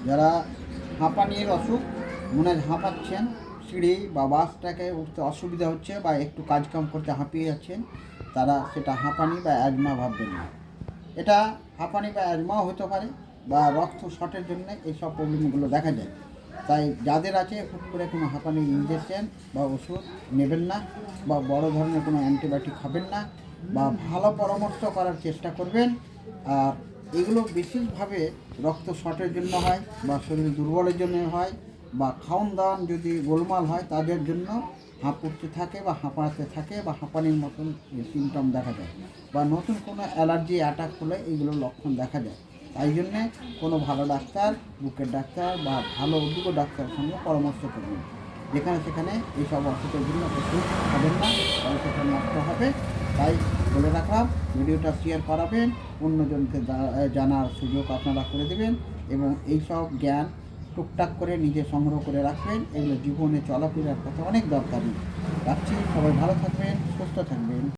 যারা হাঁপানির অসুখ, মনে হয় হাঁপাচ্ছেন, সিঁড়ি বা বাসটাকে উঠতে অসুবিধা হচ্ছে বা একটু কাজকাম করতে হাঁপিয়ে যাচ্ছেন, তারা সেটা হাঁপানি বা অ্যাজমা ভাববেন না। এটা হাঁপানি বা অ্যাজমাও হতে পারে বা রক্ত শর্টের জন্য এইসব প্রবলেমগুলো দেখা যায়। তাই যাদের আছে হুট করে কোনো হাঁপানির ইঞ্জেকশন বা ওষুধ নেবেন না, বা বড় ধরনের কোনো অ্যান্টিবায়োটিক খাবেন না, বা ভালো পরামর্শ করার চেষ্টা করবেন। আর এগুলো বিশেষভাবে রক্ত শর্টের জন্য হয় বা শরীর দুর্বলের জন্য হয় বা খাওন দাওয়ান যদি গোলমাল হয় তাদের জন্য হাঁপুড়তে থাকে বা হাঁপাতে থাকে বা হাঁপানির মতন সিমটম দেখা যায়, বা নতুন কোনো অ্যালার্জি অ্যাটাক হলে এইগুলো লক্ষণ দেখা যায়। তাই জন্যে কোনো ভালো ডাক্তার, বুকের ডাক্তার বা ভালো অভিজ্ঞ ডাক্তারের সঙ্গে পরামর্শ করবেন। যেখানে সেখানে এইসব অসুখের জন্য ওষুধ খাবেন না, পয়সাটা নষ্ট হবে। তাই বলে রাখলাম, ভিডিওটা শেয়ার করাবেন, অন্যজনকে জানার সুযোগ আপনারা করে দেবেন এবং এইসব জ্ঞান টুকটাক করে নিজে সংগ্রহ করে রাখবেন। এগুলো জীবনে চলাফেরার পথে অনেক দরকারি। রাখছি, সবাই ভালো থাকবেন, সুস্থ থাকবেন।